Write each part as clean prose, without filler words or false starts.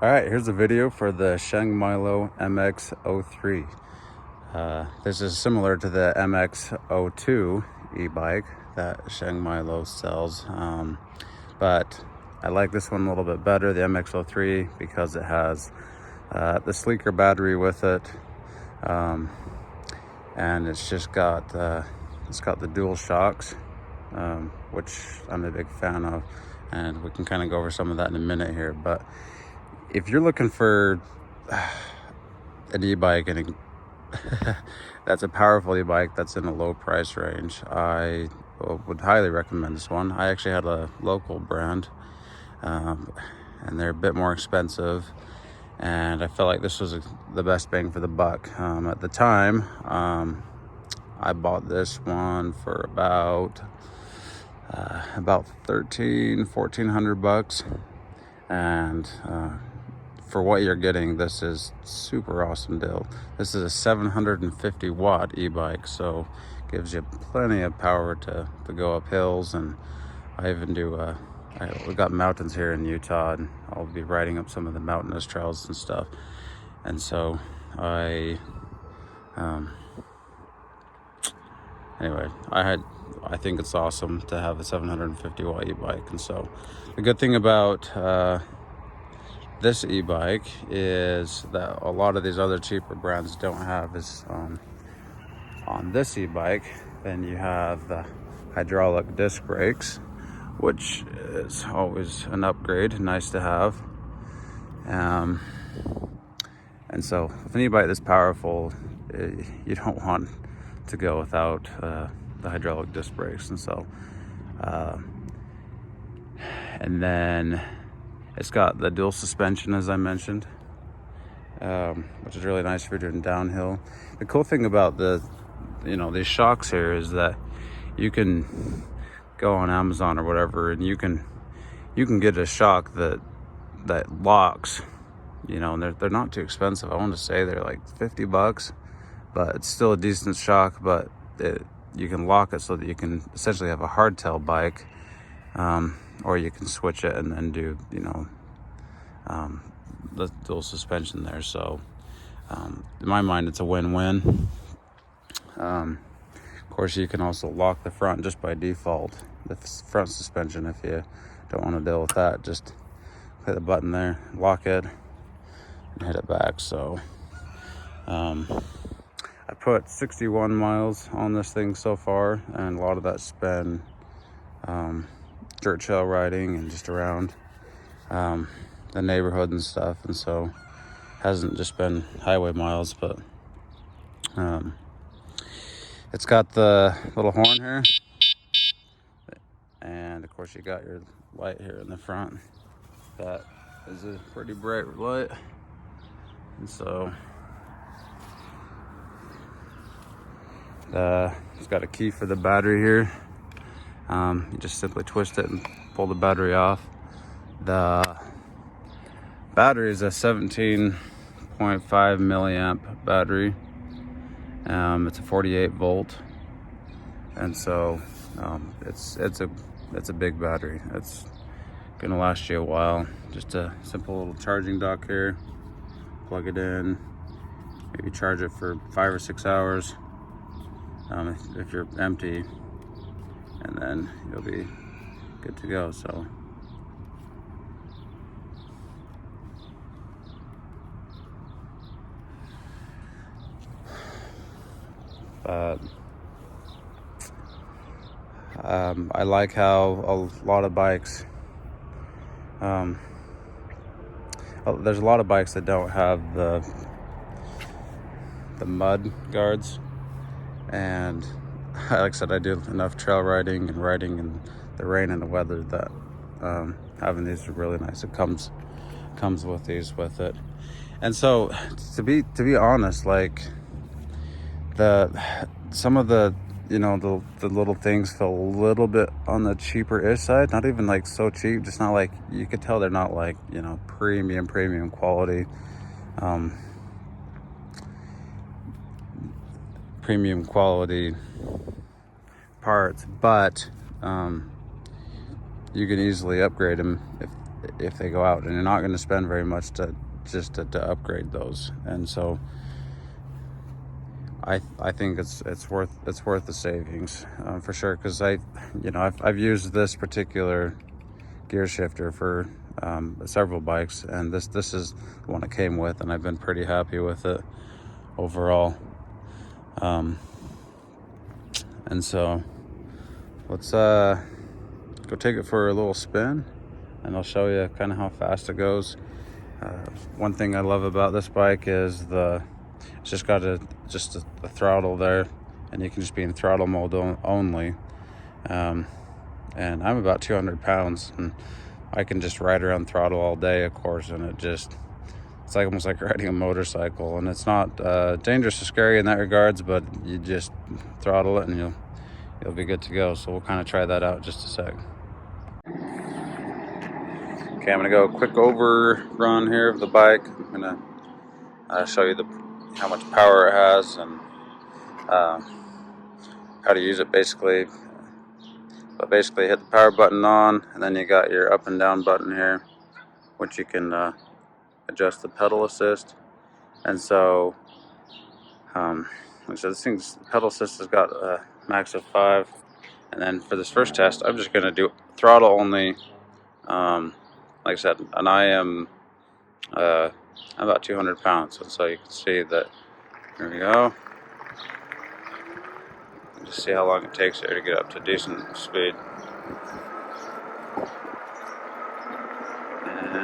All right, here's a video for the Shengmilo MX03. This is similar to the MX02 e-bike that Shengmilo sells, but I like this one a little bit better, the MX03, because it has the sleeker battery with it, and it's just got the dual shocks, which I'm a big fan of, and we can kind of go over some of that in a minute here. But if you're looking for an e-bike and that's a powerful e-bike that's in a low price range, I would highly recommend this one. I actually had a local brand, and they're a bit more expensive, and I felt like this was the best bang for the buck. At the time, I bought this one for about $1,400, and for what you're getting, this is super awesome deal. This is a 750 watt e-bike, so gives you plenty of power to go up hills. And I even do we got mountains here in Utah, and I'll be riding up some of the mountainous trails and stuff. And so anyway, I think it's awesome to have a 750 watt e-bike. And so the good thing about this e-bike is that a lot of these other cheaper brands don't have is on this e-bike, then you have the hydraulic disc brakes, which is always an upgrade, nice to have. And so if an e-bike this powerful, you don't want to go without the hydraulic disc brakes. And so and then it's got the dual suspension, as I mentioned, which is really nice if you're doing downhill. The cool thing about these shocks here is that you can go on Amazon or whatever, and you can get a shock that locks, and they're not too expensive. I want to say they're like $50, but it's still a decent shock. But you can lock it so that you can essentially have a hardtail bike. Or you can switch it and then do, the dual suspension there. So, in my mind, it's a win-win. Of course, you can also lock the front just by default, the front suspension. If you don't want to deal with that, just hit the button there, lock it, and hit it back. So, I put 61 miles on this thing so far, and a lot of that's been dirt trail riding and just around the neighborhood and stuff. And so hasn't just been highway miles, but it's got the little horn here, and of course you got your light here in the front. That is a pretty bright light. And so it's got a key for the battery here. You just simply twist it and pull the battery off. The battery is a 17.5 milliamp battery. It's a 48 volt, and so it's a big battery. It's gonna last you a while. Just a simple little charging dock here. Plug it in. Maybe charge it for 5 or 6 hours if you're empty, and then you'll be good to go. So I like how a lot of bikes, there's a lot of bikes that don't have the mud guards, and like I said, I do enough trail riding and riding in the rain and the weather that having these are really nice. It comes with these with it. And so to be honest, like some of the the little things feel a little bit on the cheaper-ish side. Not even like so cheap, just not like, you could tell they're not like premium quality premium quality parts, but you can easily upgrade them if they go out, and you're not going to spend very much to upgrade those. And so I think it's worth the savings for sure, because I've used this particular gear shifter for several bikes, and this is the one it came with, and I've been pretty happy with it overall. And so let's go take it for a little spin, and I'll show you kind of how fast it goes. One thing I love about this bike is it's just got a throttle there, and you can just be in throttle mode only. And I'm about 200 pounds, and I can just ride around throttle all day, of course, and it's like almost like riding a motorcycle. And it's not dangerous or scary in that regards, but you just throttle it and you'll be good to go. So we'll kind of try that out in just a sec. Okay, I'm gonna go a quick overrun here of the bike. I'm gonna show you how much power it has, and how to use it basically. But basically, hit the power button on, and then you got your up and down button here, which you can adjust the pedal assist. And so, like I said, this pedal assist has got a max of 5. And then for this first test, I'm just gonna do throttle only. Like I said, and I'm about 200 pounds, and so you can see that. Here we go. Just see how long it takes here to get up to decent speed. And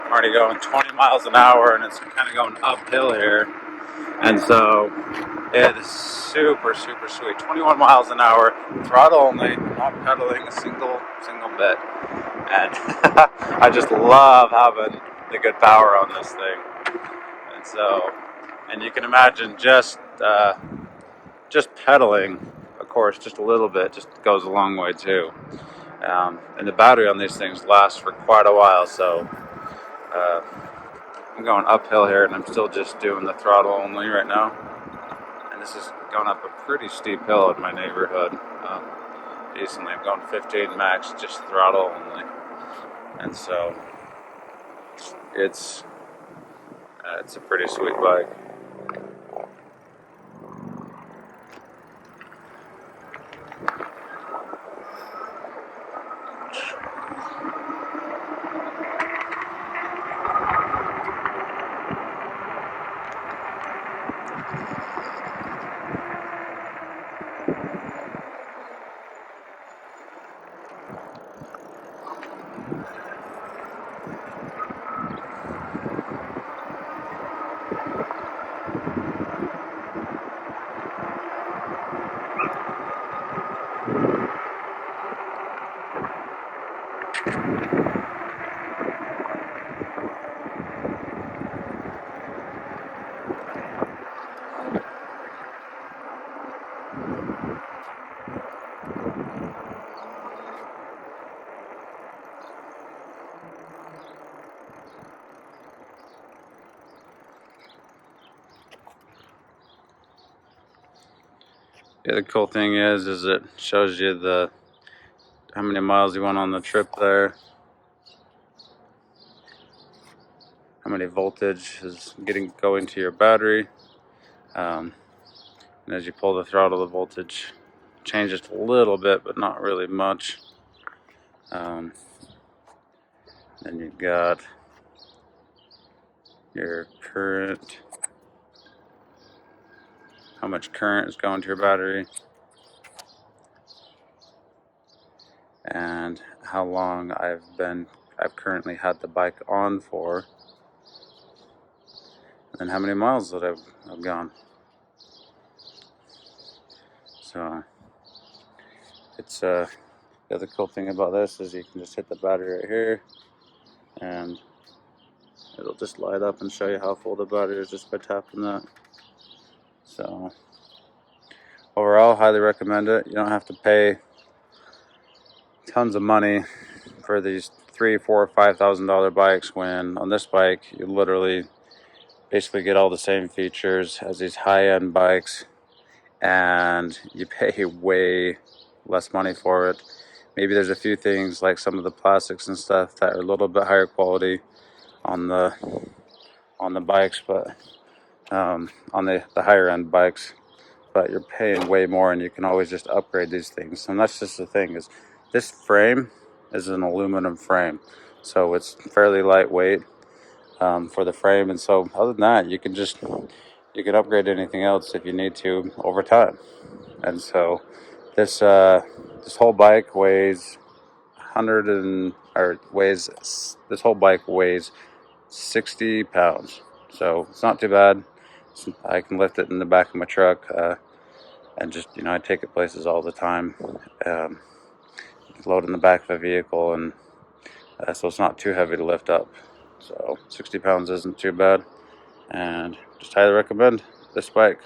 I'm already going 20 miles an hour, and it's kind of going uphill here. And so it is super, super sweet. 21 miles an hour, throttle only, not pedaling a single bit. And I just love having the good power on this thing. And so, and you can imagine just pedaling, of course, just a little bit, just goes a long way too. And the battery on these things lasts for quite a while, so I'm going uphill here, and I'm still just doing the throttle only right now. And this is going up a pretty steep hill in my neighborhood, decently. I'm going 15 max, just throttle only. And so it's a pretty sweet bike. Yeah, the cool thing is it shows you how many miles you went on the trip there, how many voltage is going to your battery, and as you pull the throttle, the voltage changes a little bit, but not really much. Then you've got your current, how much current is going to your battery, and how long I've currently had the bike on for, and how many miles that I've gone. So it's the other cool thing about this is you can just hit the battery right here, and it'll just light up and show you how full the battery is just by tapping that. So overall, highly recommend it. You don't have to pay tons of money for these $3,000, $4,000, $5,000 bikes, when on this bike you literally basically get all the same features as these high-end bikes, and you pay way less money for it maybe there's a few things like some of the plastics and stuff that are a little bit higher quality on the bikes, but on the higher end bikes, but you're paying way more, and you can always just upgrade these things. And that's just the thing, is this frame is an aluminum frame, so it's fairly lightweight for the frame. And so other than that, you can upgrade anything else if you need to over time. And so this whole bike weighs 100 and or weighs this whole bike weighs 60 pounds, so it's not too bad. I can lift it in the back of my truck, and just, I take it places all the time, um, load in the back of a vehicle, and so it's not too heavy to lift up. So 60 pounds isn't too bad, and just highly recommend this bike.